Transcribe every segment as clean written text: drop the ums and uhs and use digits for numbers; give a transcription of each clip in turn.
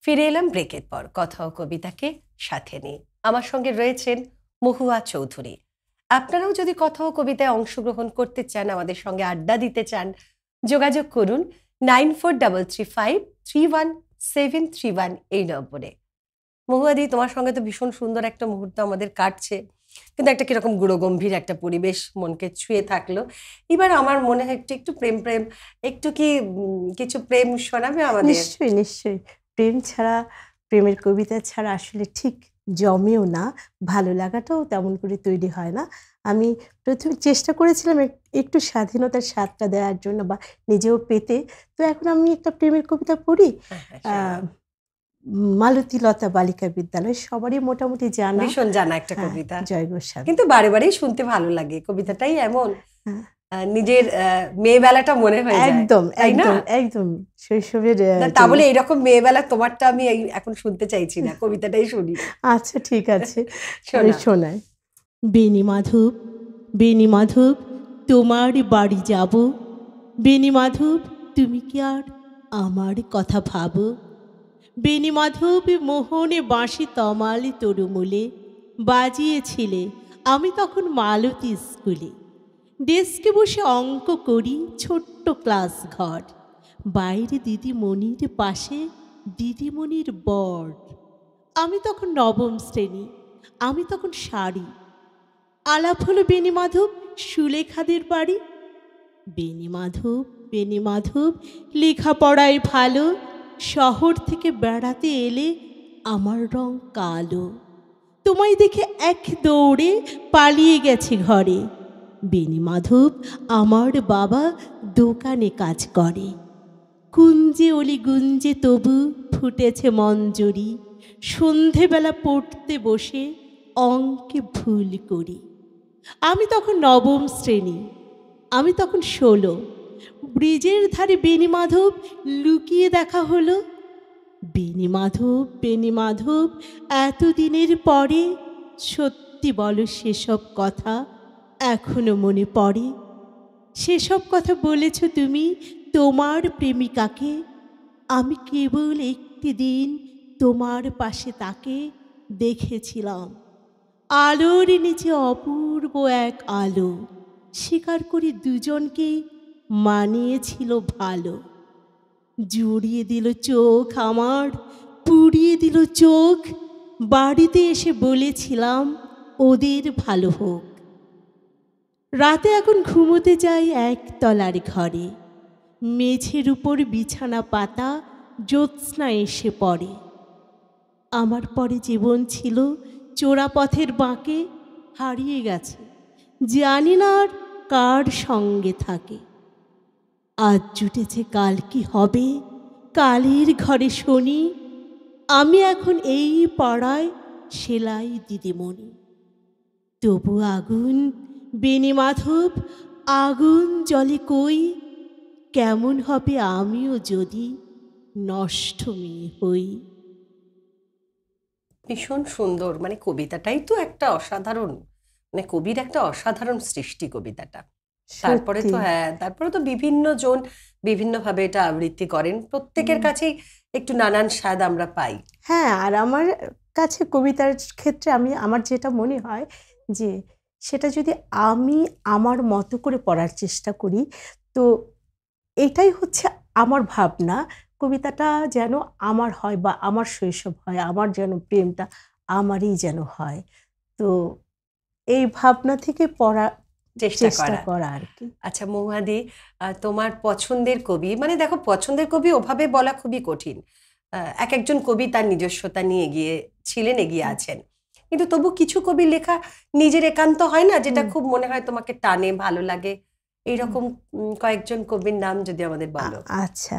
ফিরে এলাম ব্রেকের পর কথা ও কবিতাকে সাথে নিয়ে। আমার সঙ্গে রয়েছেন মহুয়া চৌধুরী। আপনারাও যদি কথা ও কবিতায় অংশগ্রহণ করতে চান, আমাদের সঙ্গে আড্ডা দিতে চান, যোগাযোগ করুন 9433531731 এই নম্বরে। মহুয়াদি, তোমার সঙ্গে তো ভীষণ সুন্দর একটা মুহূর্ত আমাদের কাটছে, কিন্তু একটা কিরকম গুরুগম্ভীর একটা পরিবেশ মনকে ছুঁয়ে থাকলো। এবার আমার মনে হয় একটু একটু প্রেম প্রেম, একটু কি কিছু প্রেম শোনাবে আমাদের? নিশ্চয়ই নিশ্চয়ই। প্রেম ছাড়া, প্রেমের কবিতা ছাড়া আসলে ঠিক জমেও না, ভালো লাগাটাও তেমন করে তৈরি হয় না। আমি প্রথমে চেষ্টা করেছিলাম একটু স্বাধীনতার স্বাদটা দেওয়ার জন্য বা নিজেও পেতে। তো এখন আমি একটা প্রেমের কবিতা পড়ি। হ্যাঁ, হ্যাঁ, আহ, শোনাও। মালতীলতা বালিকা বিদ্যালয় সবারই মোটামুটি জানা। ভীষণ জানা একটা হ্যাঁ, কবিতা, জয় গোস্বামী। কিন্তু বারে বারেই শুনতে ভালো লাগে। কবিতাটাই এমন, হ্যাঁ, নিজের মেয়েবেলাটা মনে হয়ে যায়, একদম তাই না? একদম একদম শৈশবের তা যে। বলে এইরকম মেয়েবেলা তোমারটা আমি এখন শুনতে চাইছি না, কবিতাটাই শুনি। আচ্ছা, ঠিক আছে, আমি শোনা। শোনাই। বেণী মাধব, বেণী মাধব, তোমার বাড়ি যাব। বেণী মাধব, তুমি কি আর আমার কথা ভাবো? বেণী মাধব, মোহনে বাঁশি তমালে তরুমূলে বাজিয়েছিলে, আমি তখন মালতী স্কুলে। ডেস্কে বসে অঙ্ক করি, ছোট্ট ক্লাস ঘর, বাইরে দিদিমণির পাশে দিদিমণির বর। আমি তখন নবম শ্রেণী, আমি তখন শাড়ি। আলাপ হলো বেণী মাধব, সুলেখাদের বাড়ি। বেণী মাধব, বেণী মাধব, লেখাপড়ায় ভালো, শহর থেকে বেড়াতে এলে আমার রং কালো। তোমায় দেখে এক দৌড়ে পালিয়ে গেছে ঘরে। বেণী মাধব, আমার বাবা দোকানে কাজ করে। কুঞ্জে অলি গুঞ্জে তবু ফুটেছে মঞ্জরি, সন্ধেবেলা পড়তে বসে অঙ্কে ভুল করি। আমি তখন নবম শ্রেণী, আমি তখন 16। ব্রিজের ধারে বেণী মাধব, লুকিয়ে দেখা হলো। বেণী মাধব, বেণী মাধব, এতদিনের পরে সত্যি বলো, সেসব কথা এখনো মনে পড়ে? সেসব কথা বলেছ তুমি তোমার প্রেমিকাকে। আমি কেবল একটি দিন তোমার পাশে তাকে দেখেছিলাম, আলোর নিচে অপূর্ব এক আলো। স্বীকার করি দুজনকে মানিয়েছিল ভালো। জুড়িয়ে দিল চোখ আমার, পুড়িয়ে দিল চোখ। বাড়িতে এসে বলেছিলাম ওদের ভালো হোক। রাতে এখন ঘুমোতে যাই একতলার ঘরে, মেঝের উপর বিছানা পাতা, জ্যোৎস্না এসে পড়ে। আমার পরে জীবন ছিল চোরাপথের বাঁকে, হারিয়ে গেছে, জানি না আর কার সঙ্গে থাকে। আজ জুটেছে কাল কি হবে, কালের ঘরে শনি। আমি এখন এই পাড়ায় সেলাই দিদিমণি। তবু আগুন, বেণী মাধব, আগুন জ্বলে কই। কেমন হবে আমিও যদি নষ্ট মেয়ে হই। ভীষণ সুন্দর, মানে কবিতাটাই তো একটা অসাধারণ, মানে কবির একটা অসাধারণ সৃষ্টি কবিতাটা। তারপরে সত্যি। তো হ্যাঁ, তারপরে তো বিভিন্ন জন বিভিন্নভাবে এটা আবৃত্তি করেন, প্রত্যেকের কাছেই একটু নানান স্বাদ আমরা পাই। হ্যাঁ, আর আমার কাছে কবিতার ক্ষেত্রে আমার যেটা মনে হয় যে সেটা যদি আমি আমার মতো করে পড়ার চেষ্টা করি, তো এটাই হচ্ছে আমার ভাবনা। কবিতাটা যেন আমার হয় বা আমার শৈশব হয়, আমার যেন প্রেমটা আমারই যেন হয়। তো এই ভাবনা থেকে পড়া চেষ্টা চেষ্টা করা। করা আর কি। আচ্ছা মহুয়াদি, তোমার পছন্দের কবি, মানে দেখো পছন্দের কবি ওভাবে বলা খুবই কঠিন। এক একজন কবি তার নিজস্বতা নিয়ে ছিলেন, এগিয়ে আছেন, কিন্তু তবু কিছু কবি লেখা নিজের একান্ত হয় না, যেটা হুম, খুব মনে হয় তোমাকে টানে, ভালো লাগে। হুম। এইরকম কয়েকজন কবির নাম যদি আমাদের বলো। আচ্ছা।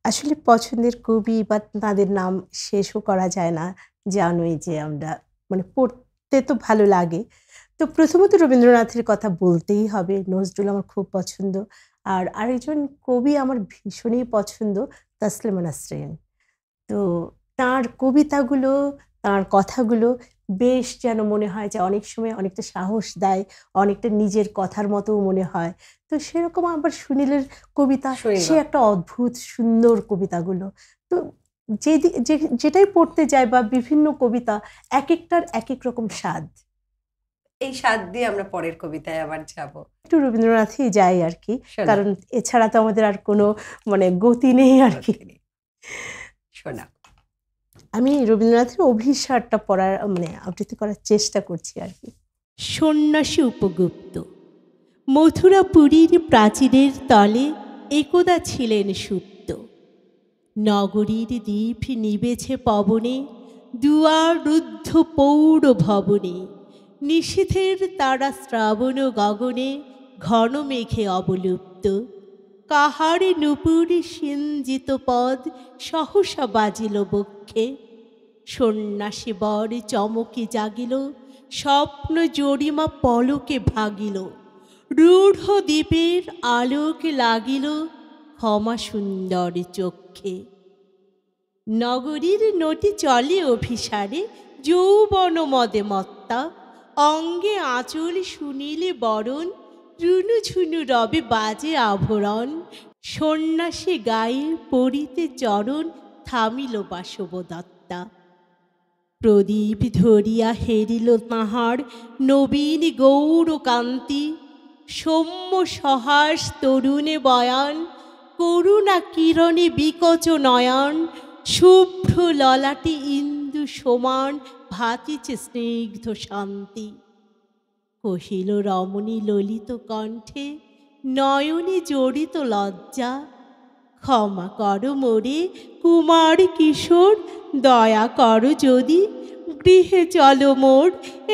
আসলে পছন্দের কবি বা তাদের নাম শেষও করা যায় না। জানোই যে আমরা মানে পড়তে তো ভালো লাগে। তো প্রথমত রবীন্দ্রনাথের কথা বলতেই হবে। নজরুল আমার খুব পছন্দ। আর আরেকজন কবি আমার ভীষণই পছন্দ, তাসলিমা নাসরিন। তো তাঁর কবিতাগুলো, তাঁর কথাগুলো বেশ যেন মনে হয় যে অনেক সময় অনেকটা সাহস দেয়, অনেকটা নিজের কথার মতোও মনে হয়। তো সেরকম আবার সুনীলের কবিতা, শুনিব। সে একটা অদ্ভুত সুন্দর কবিতাগুলো। তো যেটাই পড়তে যায় বা বিভিন্ন কবিতা এক একটার এক এক রকম স্বাদ। এই স্বাদ দিয়ে আমরা পরের কবিতায় আবার যাব। একটু রবীন্দ্রনাথই যাই আর কি, শোনাও। কারণ এছাড়া তো আমাদের আর কোনো মানে গতি নেই আর কি। শোনা, আমি রবীন্দ্রনাথের অভিসারটা পড়ার মানে আবৃত্তি করার চেষ্টা করছি আর কি। সন্ন্যাসী উপগুপ্ত। মথুরাপুরীর প্রাচীরের তলে একদা ছিলেন সুপ্ত। নগরীর দ্বীপ নিবেছে পবনে, দুয়ার রুদ্ধ পৌর ভবনে। নিশীথের তারা শ্রাবণ গগনে, ঘন মেঘে অবলুপ্ত। কাহারে নূপুর সিঞ্জিত পদ, সহসা বাজিল বক্ষে। সন্ন্যাসী বর চমকে জাগিল, স্বপ্ন জরিমা পলকে ভাগিল। রূঢ় দ্বীপের আলোকে লাগিল, ক্ষমা সুন্দর চক্ষে। নগরীর নটি চলে অভিসারে, যৌবন মদে মত্তা। অঙ্গে আঁচল সুনীলে বরণ, রুনু ঝুনু রবে বাজে আভরণ। সন্ন্যাসী গায়ে পড়িতে চরণ, থামিল বাসবদত্তা। প্রদীপ ধরিয়া হেরিল তাহার নবীন গৌরকান্তি। সৌম্য সহাস তরুণে বয়ান, করুণা কিরণে বিকচ নয়ন। শুভ্র ললাটে ইন্দু সমান, ভাতিছে স্নিগ্ধ শান্তি। কহিল রমণী ললিত কণ্ঠে, নয়নে জড়িত লজ্জা। ক্ষমা কর মোরে কুমার কিশোর, দয়া কর যদি গৃহে চলো মোর।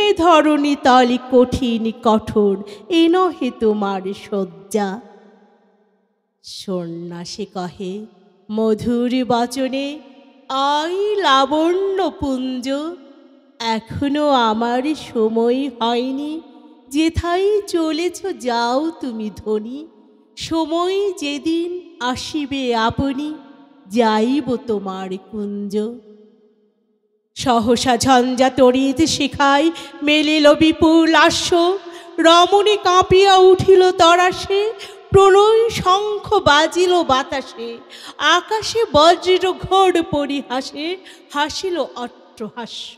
এ ধরণী তলে কঠিন কঠোর, এ নহে তোমার শয্যা। সন্ন্যাসী কহে মধুর বচনে, আই লাবণ্য পুঞ্জ। এখনো আমার সময় হয়নি, যেথায় চলেছ যাও তুমি ধনী। সময় যেদিন আসিবে আপনি, যাইব তোমার কুঞ্জ। সহসা ঝঞ্ঝা তড়িৎ শিখায়, মেলিল বিপুল আশ্ব। রমণী কাঁপিয়া উঠিল তরাসে, প্রণয় শঙ্খ বাজিল বাতাসে। আকাশে বজ্র ঘোর পরিহাসে, হাসিল অট্টহাস্য।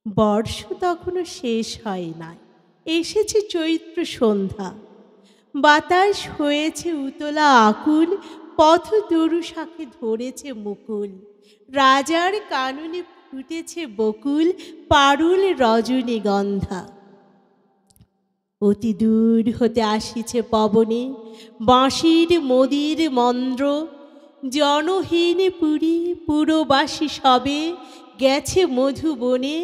বর্ষ তখনও শেষ হয় নাই, এসেছে চৈত্র সন্ধ্যা। বাতাস হয়েছে উতলা আকুল, পথ দুরুশাখে ধরেছে মুকুল। রাজার কাননে ফুটেছে বকুল, পারুল রজনীগন্ধা। অতি দূর হতে আসিছে পবনে, বাঁশির মদির মন্দ্র। জনহীন পুরী পুরবাসী সবে, গেছে মধুবনে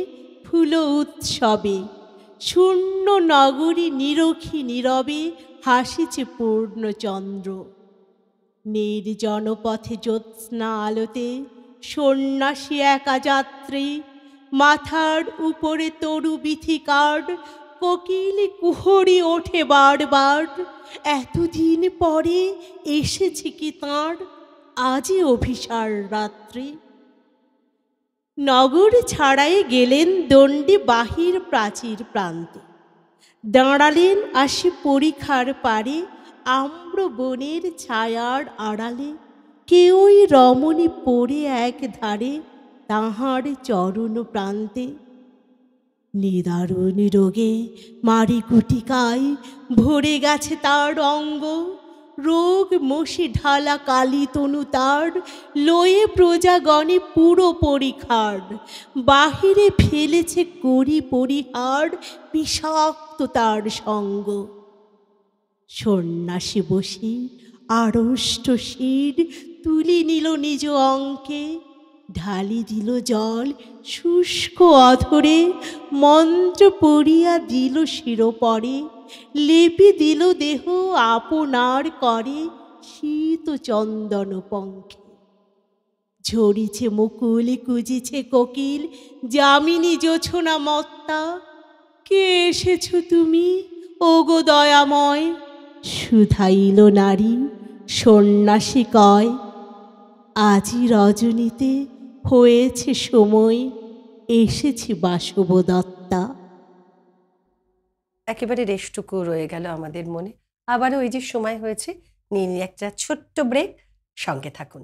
ফুল উৎসবে। শূন্য নগরী নিরখী নীরবে, হাসিছে পূর্ণচন্দ্র। নির্জন পথে জ্যোৎস্না আলোতে, সন্ন্যাসী একা যাত্রী। মাথার উপরে তরু বিথিকার, কোকিল কুহরি ওঠে বারবার। এতদিন পরে এসেছে কি তাঁর, আজই অভিসার রাত্রি। নগর ছাড়াই গেলেন দণ্ডী বাহির প্রাচীর প্রান্তে। দাঁড়ালেন আসি পরিখার পারে, আম্র বনের ছায়ার আড়ালে। কেউই রমণী পড়ে এক ধারে, তাহার চরণ প্রান্তে। নিদারুণ রোগে মারি গুটিকায়, ভরে গেছে তার অঙ্গ। রোগ মশি ঢালা কালী তনু তার, লয়ে প্রজাগণে পুরো পরিখার। বাহিরে ফেলেছে করি পরিহার, বিষাক্ত তার সঙ্গ। সন্ন্যাসী বসি আড়ষ্ট শির, তুলি নিল নিজ অঙ্কে। ঢালি দিল জল শুষ্ক অধরে, মন্ত্র পড়িয়া দিল শিরোপরে। লেপি দিল দেহ আপনার করে, শীত চন্দন পঙ্খে। ঝরিছে মুকুল কুজিছে কোকিল, যামিনী জোছনা মত্তা। কে এসেছ তুমি ওগো দয়াময়, শুধাইল নারী সন্ন্যাসী কয়। আজি রজনীতে হয়েছে সময়, এসেছি বাসবদত্তা। একেবারে রেশটুকু রয়ে গেল আমাদের মনে। আবারও ওই যে সময় হয়েছে, নিয়ে নিই একটা ছোট্ট ব্রেক, সঙ্গে থাকুন।